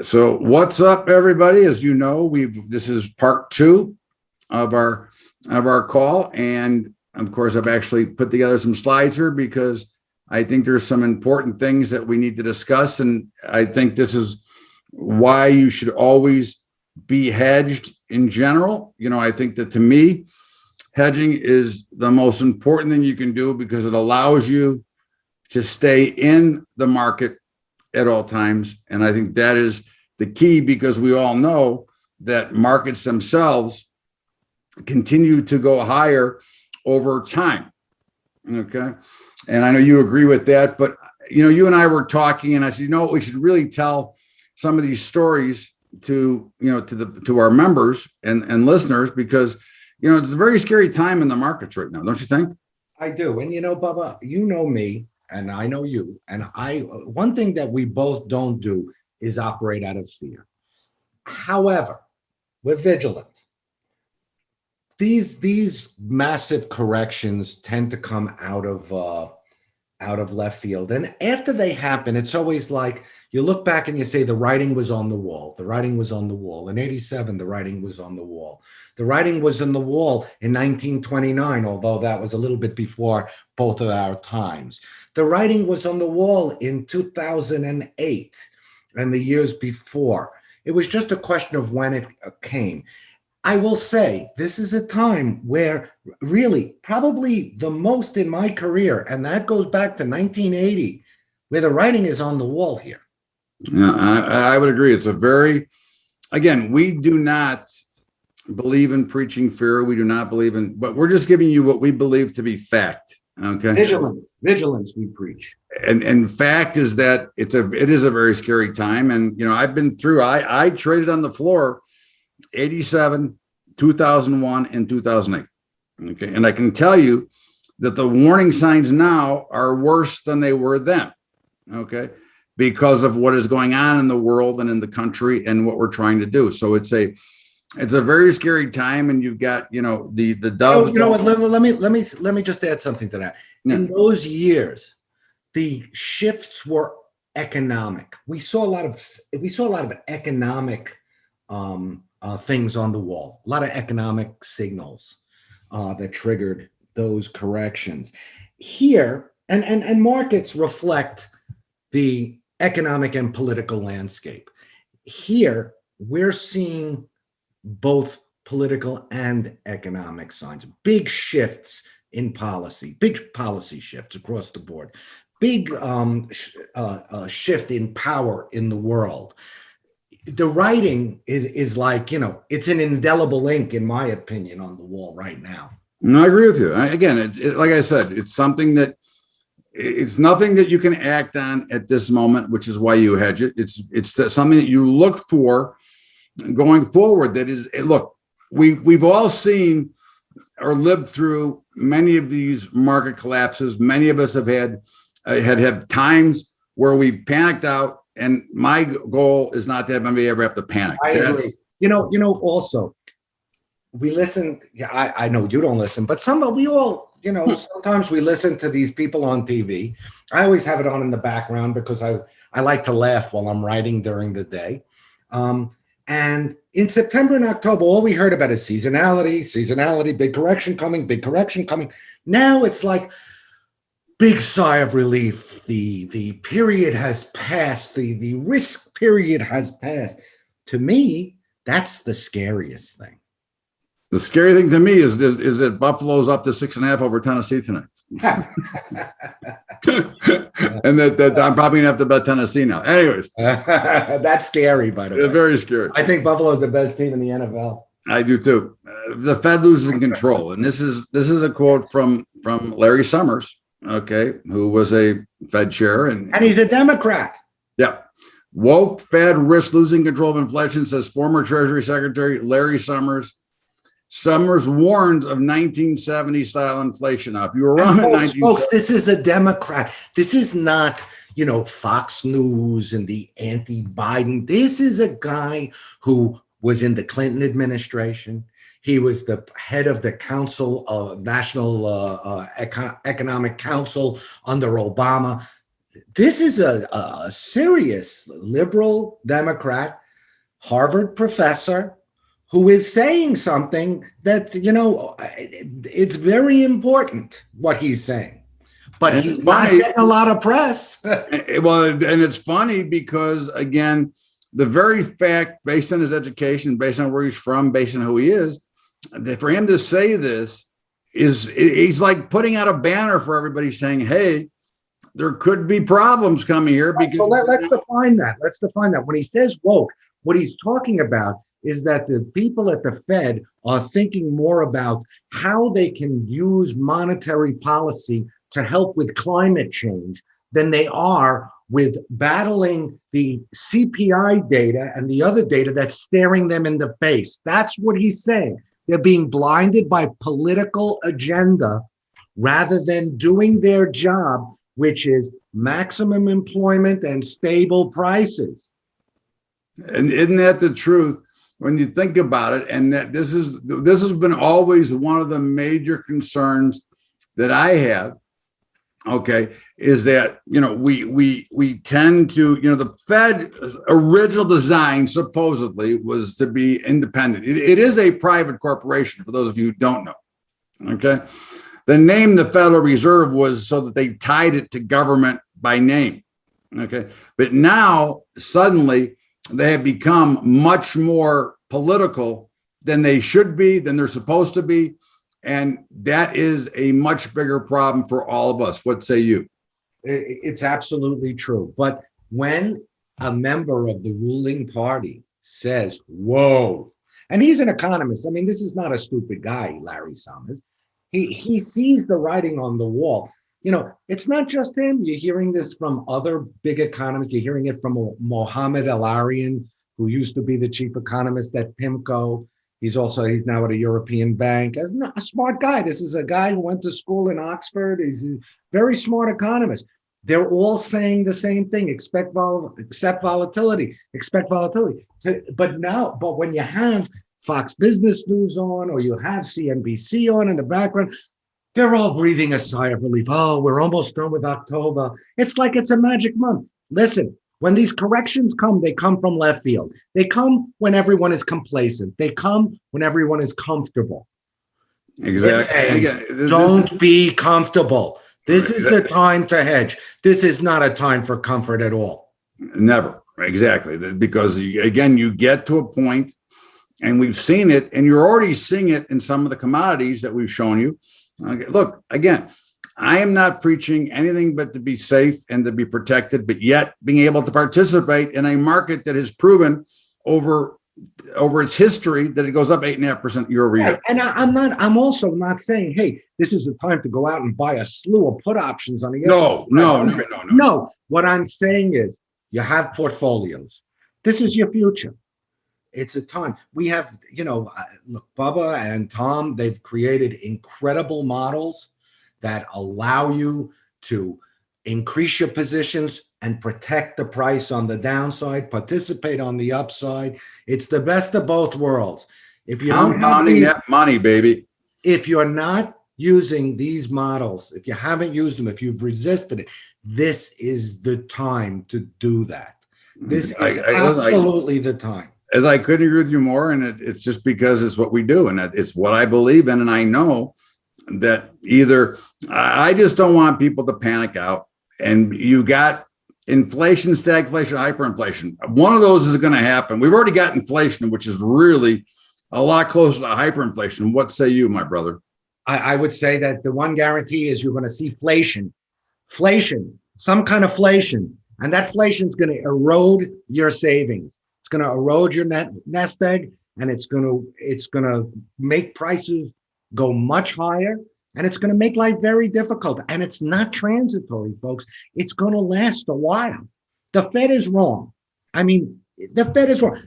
So what's up, everybody? As you know, this is part two of our call, and of course, I've actually put together some slides here because I think there's some important things that we need to discuss, and I think this is why you should always be hedged in general. I think that to me, hedging is the most important thing you can do because it allows you to stay in the market at all times. And I think that is the key because we all know that markets themselves continue to go higher over time. Okay. And I know you agree with that, but you and I were talking and I said, we should really tell some of these stories to our members and listeners because, it's a very scary time in the markets right now. Don't you think? I do. And Bubba, you know me and I know you. And one thing that we both don't do is operate out of fear. However, we're vigilant. These massive corrections tend to come out of left field. And after they happen, it's always like you look back and you say the writing was on the wall. The writing was on the wall. In '87, the writing was on the wall. The writing was on the wall in 1929, although that was a little bit before both of our times. The writing was on the wall in 2008 and the years before. It was just a question of when it came. I will say this is a time where really probably the most in my career, and that goes back to 1980, where the writing is on the wall here. Yeah, I would agree. It's again, we do not believe in preaching fear. We do not believe in, but we're just giving you what we believe to be fact. Okay. Vigilance we preach. And fact is that it is a very scary time. And, I've been through, I traded on the floor 87, 2001, and 2008. Okay. And I can tell you that the warning signs now are worse than they were then. Okay. Because of what is going on in the world and in the country and what we're trying to do. So it's a very scary time. And you've got, the doves. Let me just add something to that. Yeah. In those years, the shifts were economic. We saw a lot of economic things on the wall, a lot of economic signals that triggered those corrections here, and markets reflect the economic and political landscape. Here, we're seeing both political and economic signs, big shifts in policy, big policy shifts across the board, big shift in power in the world. The writing is like, it's an indelible ink, in my opinion, on the wall right now. No, I agree with you. Again, like I said, it's nothing that you can act on at this moment, which is why you hedge it. It's something that you look for going forward. That is, look, we've all seen or lived through many of these market collapses. Many of us have had times where we've panicked out. And my goal is not to have anybody ever have to panic. I agree. Also, we listen. Yeah, I know you don't listen, but we all, sometimes we listen to these people on TV. I always have it on in the background because I like to laugh while I'm writing during the day. And in September and October, all we heard about is seasonality, big correction coming. Now it's like, big sigh of relief. The period has passed. The risk period has passed. To me, that's the scariest thing. The scary thing to me is that Buffalo's up to 6.5 over Tennessee tonight. And that I'm probably gonna have to bet Tennessee now. Anyways. That's scary, by the way. It's very scary. I think Buffalo's the best team in the NFL. I do too. The Fed loses control. And this is a quote from Larry Summers. Okay, who was a Fed chair, and he's a Democrat. Yeah, woke Fed risk losing control of inflation, says former Treasury Secretary Larry Summers. Summers warns of 1970 style inflation. Now, if you were around in 1970, folks, this is a Democrat. This is not, Fox News and the anti-Biden. This is a guy who was in the Clinton administration. He was the head of the National Economic Council under Obama. this is a serious liberal Democrat, Harvard professor, who is saying something that, it's very important what he's saying, but And he's it's not funny. getting a lot of press. Well, and it's funny because, again, the very fact, based on his education, based on where he's from, based on who he is, that for him to say this he's like putting out a banner for everybody saying, hey, there could be problems coming here. Because So let's define that. Let's define that. When he says woke, what he's talking about is that the people at the Fed are thinking more about how they can use monetary policy to help with climate change than they are with battling the CPI data and the other data that's staring them in the face. That's what he's saying. They're being blinded by political agenda rather than doing their job, which is maximum employment and stable prices. And isn't that the truth when you think about it? And that this has been always one of the major concerns that I have. Okay, is that we tend to, the Fed original design supposedly was to be independent. It is a private corporation, for those of you who don't know. Okay, the name the Federal Reserve was so that they tied it to government by name. Okay, but now suddenly they have become much more political than they should be, than they're supposed to be. And that is a much bigger problem for all of us. What say you? It's absolutely true. But when a member of the ruling party says, whoa, and he's an economist. I mean, this is not a stupid guy, Larry Summers. He sees the writing on the wall. It's not just him. You're hearing this from other big economists. You're hearing it from Mohammed Al-Arian, who used to be the chief economist at PIMCO. He's now at a European bank. A smart guy. This is a guy who went to school in Oxford. He's a very smart economist. They're all saying the same thing: expect volatility. But when you have Fox Business News on, or you have CNBC on in the background, they're all breathing a sigh of relief. Oh, we're almost done with October. It's like it's a magic month. Listen. When these corrections come, they come from left field. They come when everyone is complacent. They come when everyone is comfortable. Exactly. Don't be comfortable. This is the time to hedge. This is not a time for comfort at all. Never. Exactly. Because again, you get to a point, and we've seen it, and you're already seeing it in some of the commodities that we've shown you. Okay, look, again, I am not preaching anything but to be safe and to be protected, but yet being able to participate in a market that has proven over its history that it goes up 8.5% year over year. Right. And I'm also not saying, hey, this is the time to go out and buy a slew of put options on the No. What I'm saying is you have portfolios. This is your future. It's a time. We have, look, Bubba and Tom, they've created incredible models that allow you to increase your positions and protect the price on the downside, participate on the upside. It's the best of both worlds. If you don't have that money, baby. If you're not using these models, if you haven't used them, if you've resisted it, this is the time to do that. This is absolutely the time. As I couldn't agree with you more, and it's just because it's what we do, and it's what I believe in, and I know that either I just don't want people to panic out, and you got inflation, stagflation, hyperinflation. One of those is going to happen. We've already got inflation, which is really a lot closer to hyperinflation. What say you, my brother? I would say that the one guarantee is you're going to see inflation, some kind of inflation, and that inflation is going to erode your savings. It's going to erode your nest egg, and it's going to make prices go much higher, and it's going to make life very difficult. And it's not transitory, folks. It's going to last a while. The Fed is wrong. I mean, the Fed is wrong.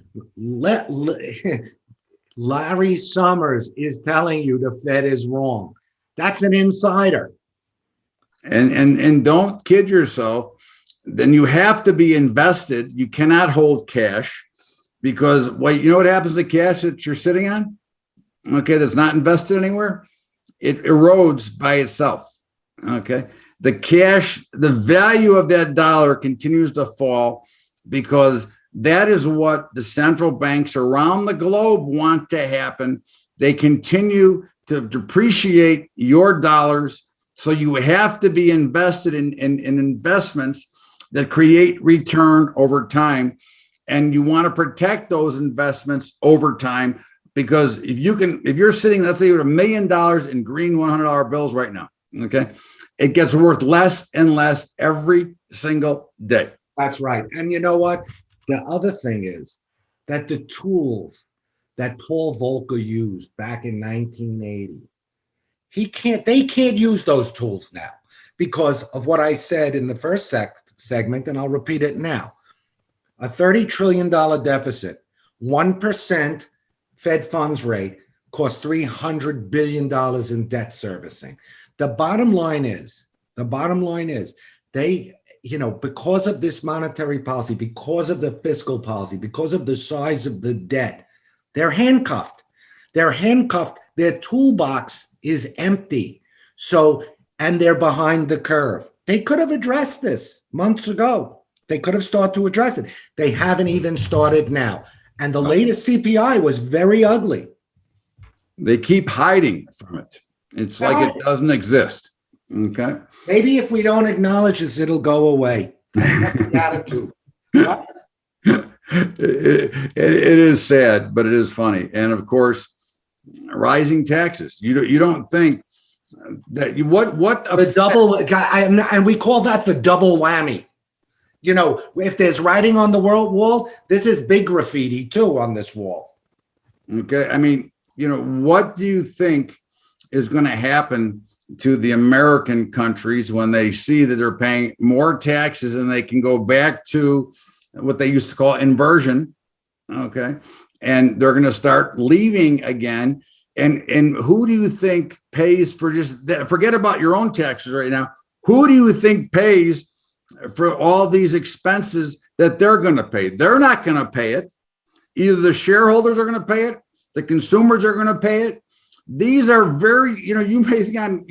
Larry Summers is telling you the Fed is wrong. That's an insider. And don't kid yourself. Then you have to be invested. You cannot hold cash, because what happens to cash that you're sitting on? Okay, that's not invested anywhere. It erodes by itself. Okay, the cash, the value of that dollar continues to fall, because that is what the central banks around the globe want to happen. They continue to depreciate your dollars. So you have to be invested in investments that create return over time. And you want to protect those investments over time, because if you're sitting, let's say, with $1 million in green $100 bills right now, okay, it gets worth less and less every single day. That's right. And you know what? The other thing is that the tools that Paul Volcker used back in 1980, they can't use those tools now because of what I said in the first segment, and I'll repeat it now. A $30 trillion deficit, 1% Fed funds rate costs $300 billion in debt servicing. The bottom line is they, because of this monetary policy, because of the fiscal policy, because of the size of the debt, they're handcuffed. Their toolbox is empty. So, and they're behind the curve. They could have addressed this months ago. They could have started to address it. They haven't even started now. And the latest CPI was very ugly. They keep hiding from it. It's like it doesn't exist. Okay. Maybe if we don't acknowledge this, it'll go away. That's the attitude. It is sad, but it is funny. And of course, rising taxes. You don't think that the double, and we call that the double whammy. If there's writing on the wall, this is big graffiti too on this wall. Okay. I mean, what do you think is going to happen to the American countries when they see that they're paying more taxes and they can go back to what they used to call inversion? Okay. And they're going to start leaving again. And who do you think pays for just that? Forget about your own taxes right now. Who do you think pays for all these expenses that they're going to pay? They're not going to pay it. Either the shareholders are going to pay it, the consumers are going to pay it. These are very, you may think I'm,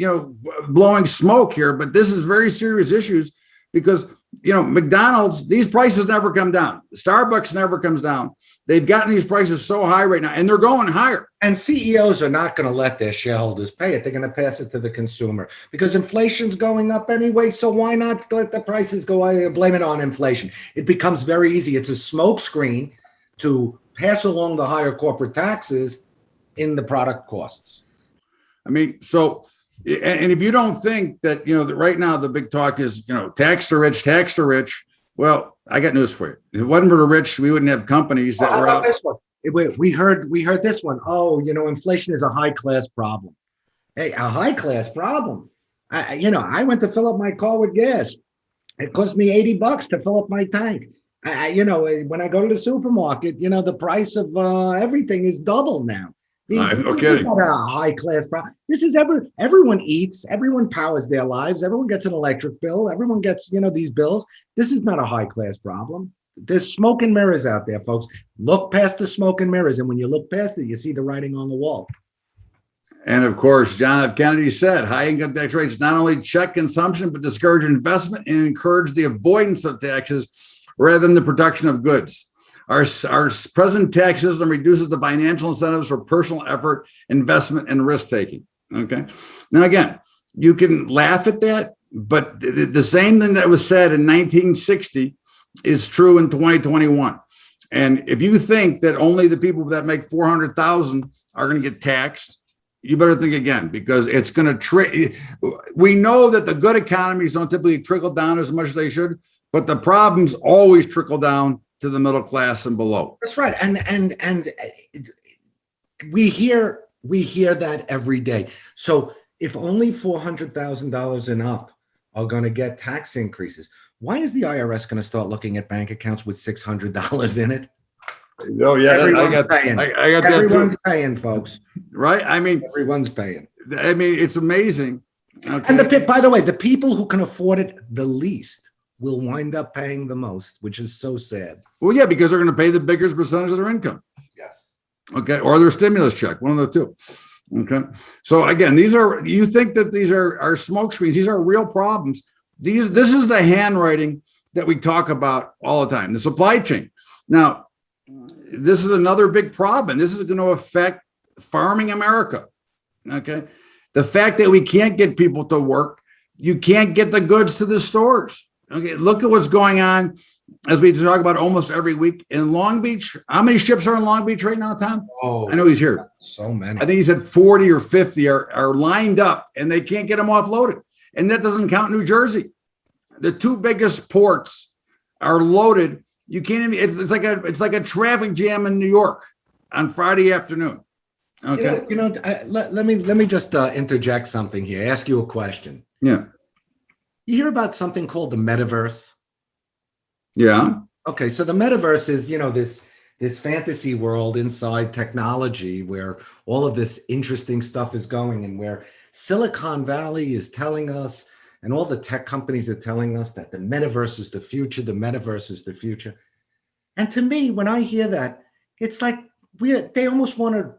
blowing smoke here, but this is very serious issues, because, McDonald's, these prices never come down. Starbucks never comes down. They've gotten these prices so high right now, and they're going higher. And CEOs are not going to let their shareholders pay it. They're going to pass it to the consumer, because inflation's going up anyway. So why not let the prices go and blame it on inflation? It becomes very easy. It's a smoke screen to pass along the higher corporate taxes in the product costs. I mean, so, and if you don't think that, that right now the big talk is, tax the rich, well, I got news for you. If it wasn't for the rich, we wouldn't have companies that were out. This one? We heard this one. Oh, inflation is a high class problem. Hey, a high class problem. I went to fill up my car with gas. It cost me $80 to fill up my tank. When I go to the supermarket, the price of everything is double now. No this kidding. is not a high class problem. This is everyone eats, everyone powers their lives, everyone gets an electric bill, everyone gets, these bills. This is not a high class problem. There's smoke and mirrors out there, folks. Look past the smoke and mirrors, and when you look past it, you see the writing on the wall. And of course, John F. Kennedy said, high income tax rates not only check consumption, but discourage investment and encourage the avoidance of taxes rather than the production of goods. Our present tax system reduces the financial incentives for personal effort, investment, and risk taking. Okay. Now, again, you can laugh at that, but the same thing that was said in 1960 is true in 2021. And if you think that only the people that make 400,000 are going to get taxed, you better think again, because it's going to we know that the good economies don't typically trickle down as much as they should, but the problems always trickle down to the middle class and below. That's right. And we hear that every day. So if only $400,000 and up are going to get tax increases, why is the IRS going to start looking at bank accounts with $600 in it? Oh yeah, everyone's paying. I got everyone's that too. Paying, folks. Right? I mean, everyone's paying. I mean, it's amazing. Okay. And by the way, the people who can afford it the least will wind up paying the most, which is so sad. Well, yeah, because they're going to pay the biggest percentage of their income. Yes. Okay. Or their stimulus check, one of the two. Okay. So again, you think that these are smoke screens. These are real problems. This is the handwriting that we talk about all the time, the supply chain. Now, this is another big problem. This is going to affect farming America. Okay. The fact that we can't get people to work, you can't get the goods to the stores. Okay. Look at what's going on, as we talk about almost every week in Long Beach. How many ships are in Long Beach right now, Tom? Oh, I know he's here. So many. I think he said 40 or 50 are lined up and they can't get them offloaded. And that doesn't count New Jersey. The two biggest ports are loaded. You can't even, it's like a traffic jam in New York on Friday afternoon. Okay. Let me just interject something here. Ask you a question. Yeah. You hear about something called the metaverse? Yeah. Okay, so the metaverse is, this fantasy world inside technology where all of this interesting stuff is going, and where Silicon Valley is telling us, and all the tech companies are telling us, that the metaverse is the future, the metaverse is the future. And to me, when I hear that, it's like they almost want to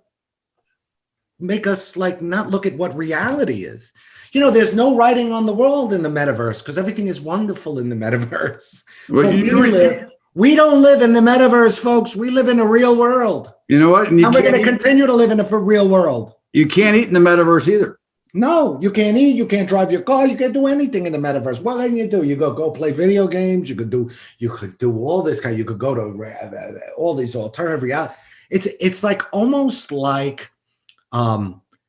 make us like not look at what reality is. There's no writing on the world in the metaverse because everything is wonderful in the metaverse. Well, we don't live in the metaverse, folks. We live in a real world. You know what? And we're going to continue to live in a real world. You can't eat in the metaverse either. No, you can't eat. You can't drive your car. You can't do anything in the metaverse. What can you do? You go play video games. You could do all this kind. You could go to all these alternative reality. It's like almost like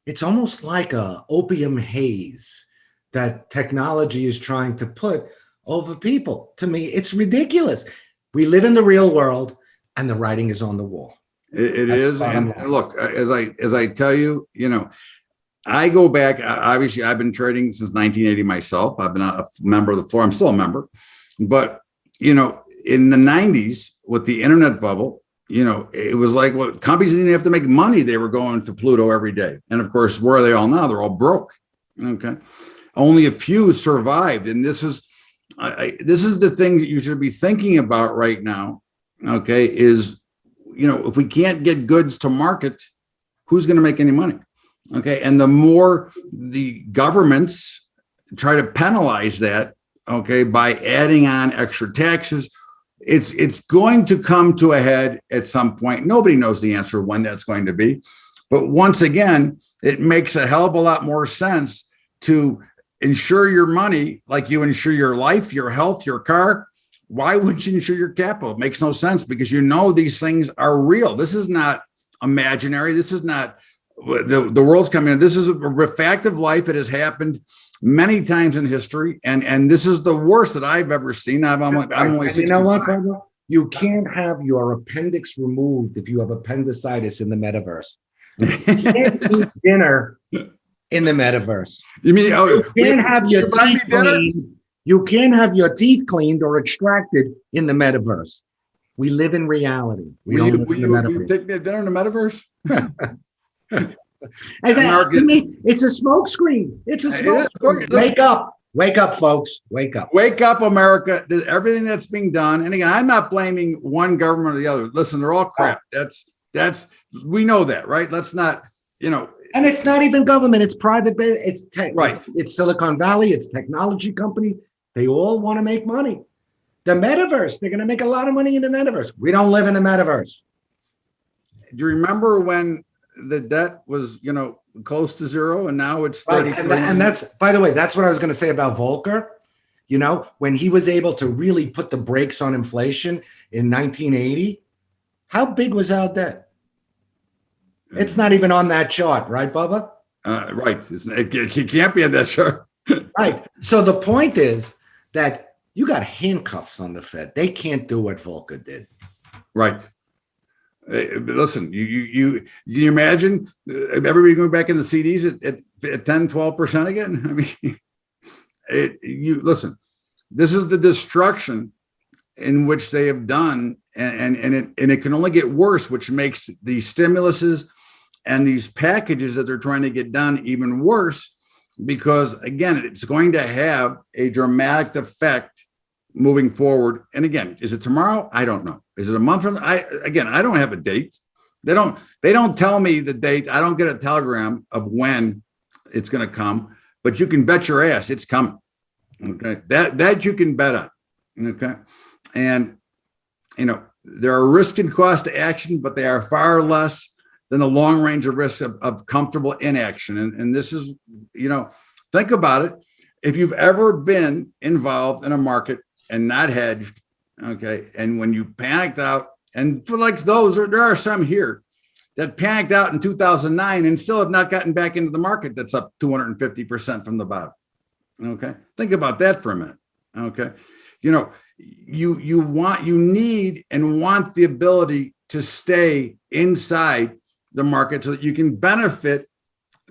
it's almost like a opium haze that technology is trying to put over people. To me, it's ridiculous. We live in the real world, and the writing is on the wall. It is. And look, as I tell you, I go back. Obviously, I've been trading since 1980 myself. I've been a member of the floor. I'm still a member. But, in the 90s with the internet bubble, it was like, well, companies didn't have to make money. They were going to Pluto every day. And of course, where are they all now? They're all broke. Okay. Only a few survived. And this is the thing that you should be thinking about right now. Okay. Is, if we can't get goods to market, who's going to make any money? Okay. And the more the governments try to penalize that, okay, by adding on extra taxes, it's going to come to a head at some point. Nobody knows the answer when that's going to be. But once again, it makes a hell of a lot more sense to insure your money like you insure your life, your health, your car. Why wouldn't you insure your capital? It makes no sense because these things are real. This is not imaginary. This is not the world's coming in. This is a fact of life. It has happened many times in history, and this is the worst that I've ever seen. I'm only 65. You know what, Pablo? You can't have your appendix removed if you have appendicitis in the metaverse. You can't eat dinner in the metaverse. You mean you can't have your teeth cleaned? You can't have your teeth cleaned or extracted in the metaverse. We live in reality. We don't live in the metaverse. You take me to dinner in the metaverse? To me, it's a smoke screen. It's a smoke screen. Wake up, folks. Wake up, America. Everything that's being done. And again, I'm not blaming one government or the other. Listen, they're all crap. That's we know that, right? Let's not, And it's not even government. It's private. It's tech. Right. It's Silicon Valley. It's technology companies. They all want to make money. The metaverse. They're going to make a lot of money in the metaverse. We don't live in the metaverse. Do you remember when the debt was, close to zero, and now it's 30. And that's, by the way, that's what I was going to say about Volcker. When he was able to really put the brakes on inflation in 1980, how big was our debt? It's not even on that chart, right, Bubba? Right. It can't be on that chart. Right. So the point is that you got handcuffs on the Fed. They can't do what Volcker did. Right. Listen, you imagine everybody going back in the CDs at 10, 12% again? I mean, listen, this is the destruction in which they have done, and it can only get worse, which makes these stimuluses and these packages that they're trying to get done even worse, because again, it's going to have a dramatic effect moving forward. And again, is it tomorrow? I don't know. Is it a month from? I don't have a date. They don't tell me the date. I don't get a telegram of when it's going to come, but you can bet your ass it's coming. Okay. That you can bet on. Okay. And, you know, there are risks and costs to action, but they are far less than the long range of risks of comfortable inaction. And this is, you know, think about it. If you've ever been involved in a market and not hedged, okay, and when you panicked out, and for like those, there are some here that panicked out in 2009 and still have not gotten back into the market that's up 250% from the bottom. Okay, think about that for a minute. Okay, you know, you need and want the ability to stay inside the market so that you can benefit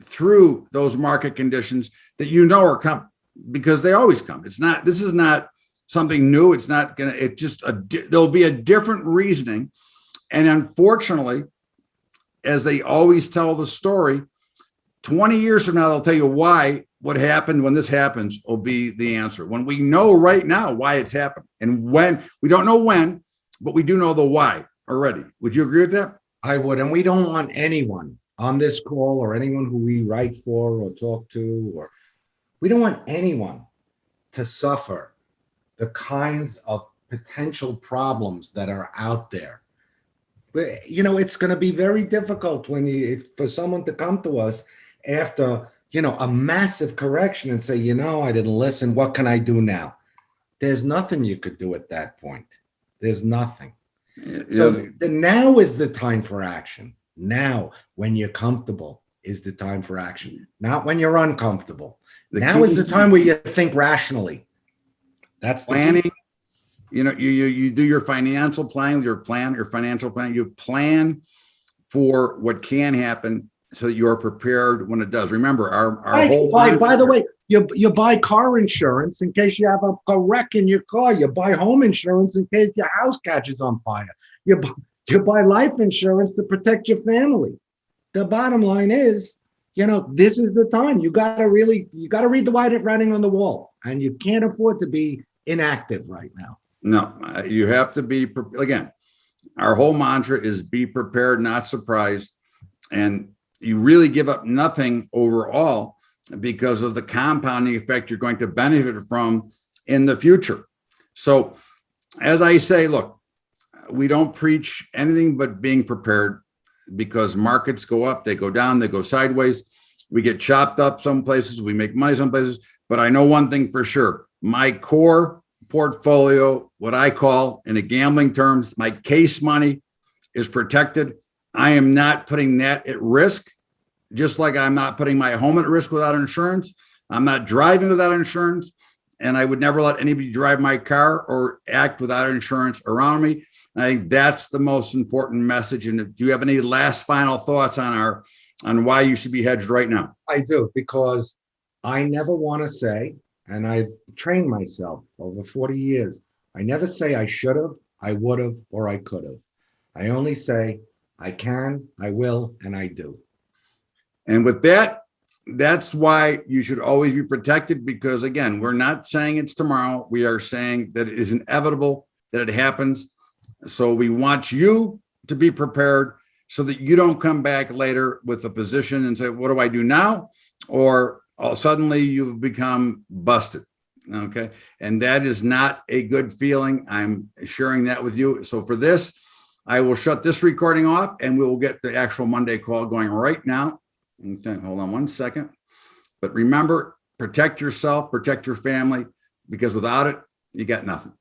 through those market conditions that you know are coming, because they always come. This is not something new. It's not gonna, it just, there'll be a different reasoning. And unfortunately, as they always tell the story, 20 years from now, they'll tell you why what happened when this happens will be the answer. When we know right now why it's happened, and when, we don't know when, but we do know the why already. Would you agree with that? I would. And we don't want anyone on this call or anyone who we write for or talk to, or we don't want anyone to suffer the kinds of potential problems that are out there. But, you know, it's going to be very difficult for someone to come to us after, you know, a massive correction and say, you know, I didn't listen. What can I do now? There's nothing you could do at that point. There's nothing. So the now is the time for action. Now, when you're comfortable, is the time for action, not when you're uncomfortable. Now is the time where you think rationally. That's the planning. key. You know, you do your financial plan, your financial plan. You plan for what can happen so that you're prepared when it does. Remember, our whole by the way, you buy car insurance in case you have a wreck in your car. You buy home insurance in case your house catches on fire. You buy life insurance to protect your family. The bottom line is, you know, this is the time. You got to read the writing on the wall, and you can't afford to be inactive right now. No, you have to be, again, our whole mantra is be prepared, not surprised. And you really give up nothing overall because of the compounding effect you're going to benefit from in the future. So as I say, look, we don't preach anything but being prepared, because markets go up, they go down, they go sideways. We get chopped up some places, we make money some places. But I know one thing for sure, my core portfolio, what I call in a gambling terms, my case money, is protected. I am not putting that at risk, just like I'm not putting my home at risk without insurance. I'm not driving without insurance, and I would never let anybody drive my car or act without insurance around me. And I think that's the most important message. And do you have any last final thoughts on why you should be hedged right now? I do, because I never want to say, and I've trained myself over 40 years, I never say I should have, I would have, or I could have. I only say I can, I will, and I do. And with that, that's why you should always be protected, because again, we're not saying it's tomorrow. We are saying that it is inevitable that it happens. So we want you to be prepared so that you don't come back later with a position and say, what do I do now? Or suddenly you've become busted. Okay. And that is not a good feeling. I'm sharing that with you. So for this, I will shut this recording off, and we will get the actual Monday call going right now. Okay, hold on one second. But remember, protect yourself, protect your family, because without it, you got nothing.